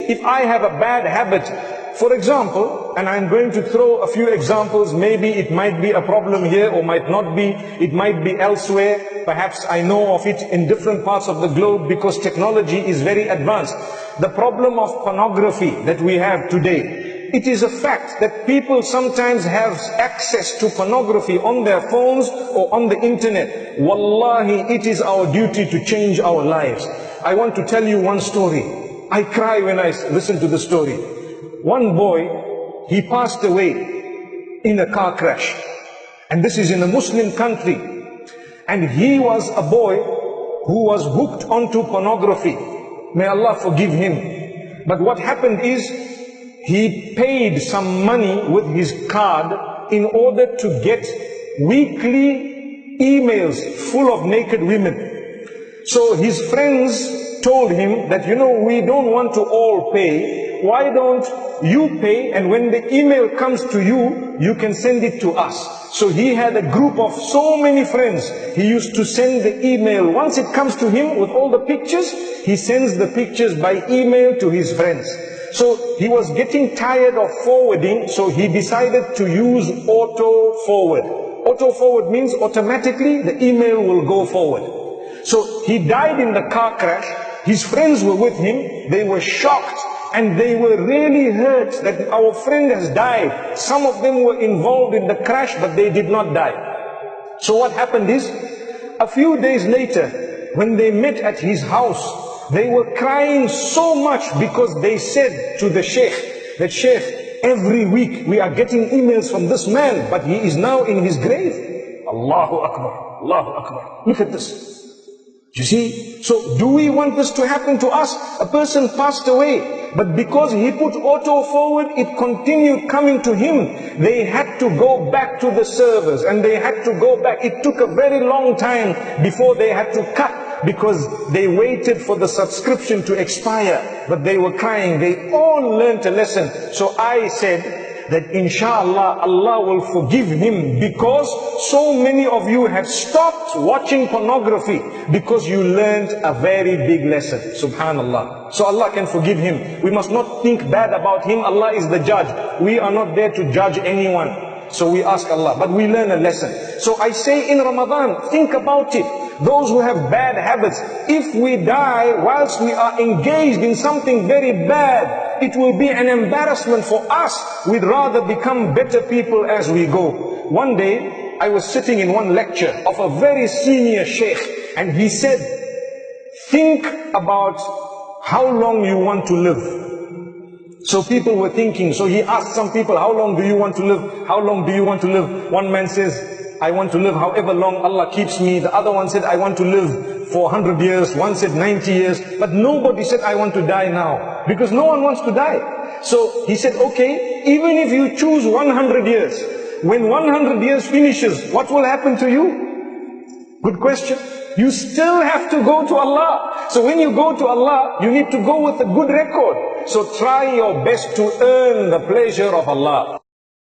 If I have a bad habit, for example, and I'm going to throw a few examples, maybe it might be a problem here or might not be, it might be elsewhere, perhaps I know of it in different parts of the globe because technology is very advanced. The problem of pornography that we have today, it is a fact that people sometimes have access to pornography on their phones or on the internet. Wallahi, it is our duty to change our lives. I want to tell you one story. I cry when I listen to the story. One boy, he passed away in a car crash. And this is in a Muslim country. And he was a boy who was hooked onto pornography. May Allah forgive him. But what happened is, he paid some money with his card in order to get weekly emails full of naked women. So his friends told him that, we don't want to all pay. Why don't you pay, and when the email comes to you, you can send it to us. So he had a group of so many friends. He used to send the email. Once it comes to him with all the pictures, he sends the pictures by email to his friends. So he was getting tired of forwarding, so he decided to use auto forward. Auto forward means automatically the email will go forward. So he died in the car crash. His friends were with him. They were shocked and they were really hurt that our friend has died. Some of them were involved in the crash, but they did not die. So what happened is, a few days later, when they met at his house, they were crying so much because they said to the sheikh, that sheikh, every week we are getting emails from this man, but he is now in his grave. Allahu Akbar, Allahu Akbar. Look at this. You see, so do we want this to happen to us? A person passed away, but because he put auto forward, it continued coming to him. They had to go back to the servers and they had to go back. It took a very long time before they had to cut, because they waited for the subscription to expire. But they were crying. They all learned a lesson. So I said that inshallah Allah will forgive him, because so many of you have stopped watching pornography because you learned a very big lesson. Subhanallah. So Allah can forgive him. We must not think bad about him. Allah is the judge. We are not there to judge anyone. So we ask Allah, but we learn a lesson. So I say in Ramadan, think about it. Those who have bad habits, if we die whilst we are engaged in something very bad, it will be an embarrassment for us. We'd rather become better people as we go. One day, I was sitting in one lecture of a very senior sheikh, and he said, think about how long you want to live. So people were thinking, so he asked some people, how long do you want to live? How long do you want to live? One man says, I want to live however long Allah keeps me. The other one said, I want to live for 100 years. One said 90 years. But nobody said, I want to die now. Because no one wants to die. So he said, okay, even if you choose 100 years, when 100 years finishes, what will happen to you? Good question. You still have to go to Allah. So when you go to Allah, you need to go with a good record. So try your best to earn the pleasure of Allah.